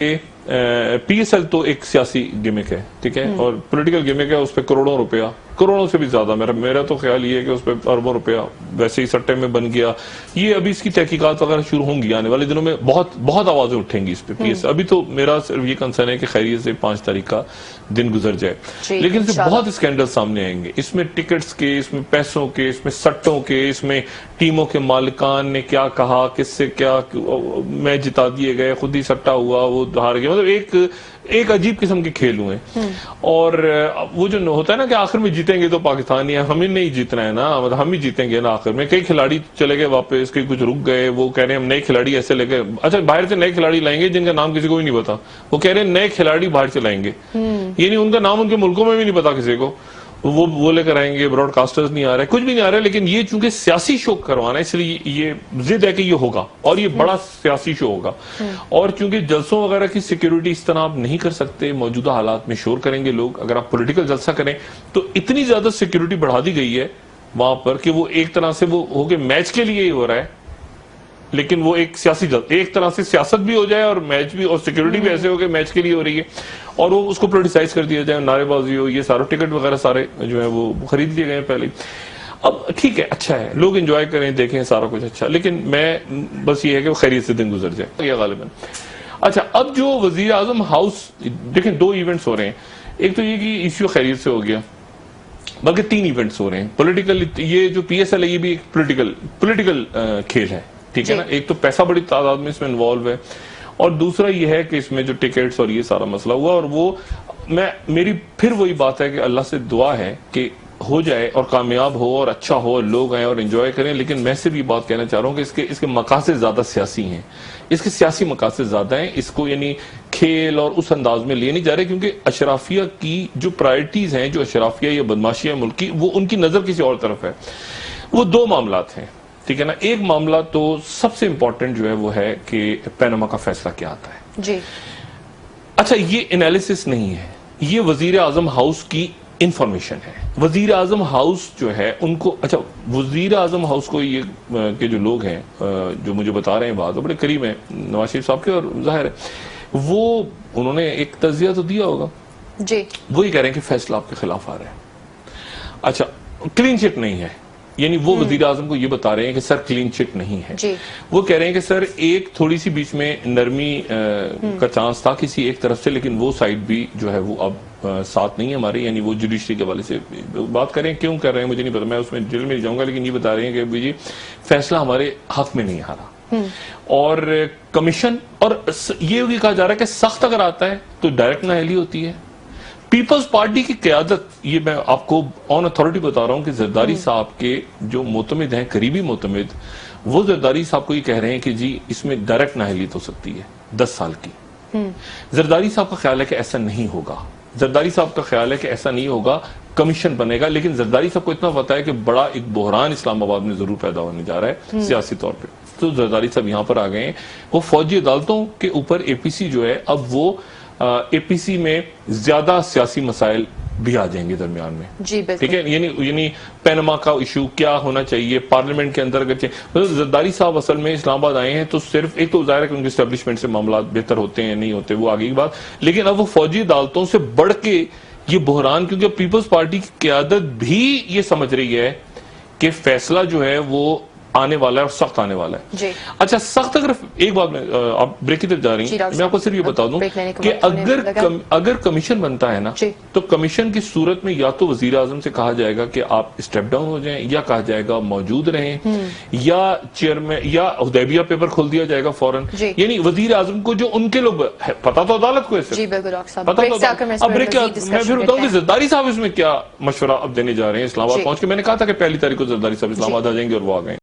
P S L تو ایک سیاسی گیمک ہے، ٹھیک ہے، اور پولیٹیکل گیمک ہے، اس پہ کروڑوں روپیہ، کروڑوں سے بھی زیادہ، میرا تو خیال یہ ہے کہ اس پہ اربوں روپیہ ویسے ہی سٹے میں بن گیا. یہ ابھی اس کی تحقیقات وغیرہ شروع ہوں گی، آنے والے دنوں میں بہت آوازیں اٹھیں گی اس پہ. پی ایس ابھی تو میرا صرف یہ کنسرن ہے کہ خیریت سے 5 تاریخ کا دن گزر جائے، لیکن اس میں بہت اسکینڈل سامنے آئیں گے. اس میں ٹکٹس کے، اس میں پیسوں کے، اس میں سٹوں کے، اس میں ٹیموں کے مالکان نے کیا کہا، کس سے کیا میچ جتا دیے گئے، خود ہی سٹا ہوا، وہ ہار گیا. مطلب ایک عجیب قسم کے کھیل ہوئے ہیں. اور وہ جو ہوتا ہے نا کہ آخر میں جیتیں گے تو پاکستانی ہے، ہمیں نہیں جیتنا ہے نا، مطلب ہم ہی جیتیں گے نا آخر میں. کئی کھلاڑی چلے گئے واپس، کئی کچھ رک گئے، وہ کہہ رہے ہیں ہم نئے کھلاڑی ایسے لے گئے. اچھا، باہر سے نئے کھلاڑی لائیں گے جن کا نام کسی کو بھی نہیں پتا. وہ کہہ رہے ہیں نئے کھلاڑی باہر سے لائیں گے، یعنی ان کا نام ان کے ملکوں میں بھی نہیں پتا کسی کو. وہ لے کر آئیں گے، براڈ کاسٹرز نہیں آ رہے، کچھ بھی نہیں آ رہا. لیکن یہ چونکہ سیاسی شو کروانا ہے، اس لیے یہ ضد ہے کہ یہ ہوگا، اور یہ بڑا سیاسی شو ہوگا. اور چونکہ جلسوں وغیرہ کی سیکیورٹی اس طرح آپ نہیں کر سکتے، موجودہ حالات میں شور کریں گے لوگ. اگر آپ پولیٹیکل جلسہ کریں تو اتنی زیادہ سیکیورٹی بڑھا دی گئی ہے وہاں پر کہ وہ ایک طرح سے وہ ہو کے میچ کے لیے ہی ہو رہا ہے، لیکن وہ ایک سیاسی ایک طرح سے سیاست بھی ہو جائے اور میچ بھی، اور سیکیورٹی بھی ایسے ہو کہ میچ کے لیے ہو رہی ہے، اور وہ اس کو پولیٹیسائز کر دیا جائے، نعرے بازی ہو، یہ سارے ٹکٹ وغیرہ سارے جو ہے وہ خرید لیے گئے ہیں پہلے. اب ٹھیک ہے، اچھا ہے، لوگ انجوائے کریں، دیکھیں سارا کچھ اچھا، لیکن میں بس یہ ہے کہ وہ خیریت سے دن گزر جائے یہ غالباً. اچھا، اب جو وزیر اعظم ہاؤس، دیکھیں 2 ایونٹس ہو رہے ہیں. ایک تو یہ کہ ایشو خیریت سے ہو گیا، بلکہ 3 ایونٹس ہو رہے ہیں پولیٹیکل. یہ جو پی ایس ایل ہے یہ بھی ایک پولیٹیکل کھیل ہے، ٹھیک ہے نا. ایک تو پیسہ بڑی تعداد میں اس میں انوالو ہے، اور دوسرا یہ ہے کہ اس میں جو ٹکٹس اور یہ سارا مسئلہ ہوا. اور وہ میری پھر وہی بات ہے کہ اللہ سے دعا ہے کہ ہو جائے اور کامیاب ہو اور اچھا ہو، لوگ آئیں اور انجوائے کریں. لیکن میں سے بھی بات کہنا چاہ رہا ہوں کہ اس کے مقاصد زیادہ سیاسی ہیں، اس کے سیاسی مقاصد زیادہ ہیں. اس کو یعنی کھیل اور اس انداز میں لیے نہیں جا رہے، کیونکہ اشرافیہ کی جو پرائرٹیز ہیں، جو اشرافیہ یا بدماشیہ ملک کی، وہ ان کی نظر کسی اور طرف ہے. وہ 2 معاملات ہیں، ٹھیک ہے نا. ایک معاملہ تو سب سے امپورٹنٹ جو ہے وہ ہے کہ پیناما کا فیصلہ کیا آتا ہے. جی اچھا، یہ انالیسس نہیں ہے، یہ وزیر اعظم ہاؤس کی انفارمیشن ہے. وزیر اعظم ہاؤس جو ہے ان کو، اچھا وزیر اعظم ہاؤس کو یہ کہ جو لوگ ہیں جو مجھے بتا رہے ہیں بات، وہ بڑے قریب ہیں نواز شریف صاحب کے، اور ظاہر ہے وہ انہوں نے ایک تجزیہ تو دیا ہوگا. جی وہی کہہ رہے ہیں کہ فیصلہ آپ کے خلاف آ رہا ہے. اچھا، کلین چٹ نہیں ہے، یعنی وہ وزیر اعظم کو یہ بتا رہے ہیں کہ سر کلین چٹ نہیں ہے. جی وہ کہہ رہے ہیں کہ سر ایک تھوڑی سی بیچ میں نرمی کا چانس تھا کسی ایک طرف سے، لیکن وہ سائڈ بھی جو ہے وہ اب ساتھ نہیں ہے ہماری. یعنی وہ جوڈیشری کے حوالے سے بات کریں، کیوں کر رہے ہیں مجھے نہیں پتا، میں اس میں ڈیٹیل میں نہیں جاؤں گا، لیکن یہ بتا رہے ہیں کہ جی فیصلہ ہمارے حق میں نہیں آ رہا. اور کمیشن، اور یہ بھی کہا جا رہا ہے کہ سخت اگر آتا ہے تو ڈائریکٹ نااہلی ہوتی ہے. پیپلز پارٹی کی قیادت، یہ میں آپ کو آن اتھارٹی بتا رہا ہوں کہ زرداری صاحب کے جو معتمد ہیں، قریبی معتمد، وہ زرداری صاحب کو یہ کہہ رہے ہیں کہ جی اس میں ڈائریکٹ نااہلیت ہو سکتی ہے 10 سال کی. زرداری صاحب کا خیال ہے کہ ایسا نہیں ہوگا. زرداری صاحب کا خیال ہے کہ ایسا نہیں ہوگا، کمیشن بنے گا. لیکن زرداری صاحب کو اتنا پتا ہے کہ بڑا ایک بحران اسلام آباد میں ضرور پیدا ہونے جا رہا ہے سیاسی طور پہ. تو زرداری صاحب یہاں پر آ گئے ہیں. وہ فوجی عدالتوں کے اوپر اے پی سی جو ہے، اب وہ اے پی سی میں زیادہ سیاسی مسائل بھی آ جائیں گے درمیان میں. جی بالکل، ٹھیک ہے، یعنی پیناما کا ایشو کیا ہونا چاہیے پارلیمنٹ کے اندر. اگر زرداری صاحب اصل میں اسلام آباد آئے ہیں تو صرف ایک تو ظاہر ہے کہ ان کے اسٹیبلشمنٹ سے معاملات بہتر ہوتے ہیں نہیں ہوتے، وہ آگے کی بات. لیکن اب وہ فوجی عدالتوں سے بڑھ کے یہ بحران، کیونکہ پیپلز پارٹی کی قیادت بھی یہ سمجھ رہی ہے کہ فیصلہ جو ہے وہ آنے والا ہے اور سخت آنے والا ہے. جی اچھا، سخت اگر ایک بات میں آپ بریک کی طرف جا رہی ہیں، میں آپ کو صرف یہ بتا دوں کہ اگر کمیشن بنتا ہے نا، تو کمیشن کی صورت میں یا تو وزیر اعظم سے کہا جائے گا کہ آپ اسٹیپ ڈاؤن ہو جائیں، یا کہا جائے گا موجود رہیں، یا چیئرمین یا حدیبیہ پیپر کھول دیا جائے گا فوراً. یعنی وزیر اعظم کو جو ان کے لوگ پتا تو عدالت کو جی بالکل ڈاکٹر صاحب، اب میں پھر بتاؤں کہ زرداری صاحب اس میں کیا مشورہ اب دینے جا رہے ہیں اسلام آباد پہنچ کے. میں نے کہا تھا کہ 1 تاریخ کو زرداری صاحب اسلام آباد آ جائیں گے، اور وہ آ گئے.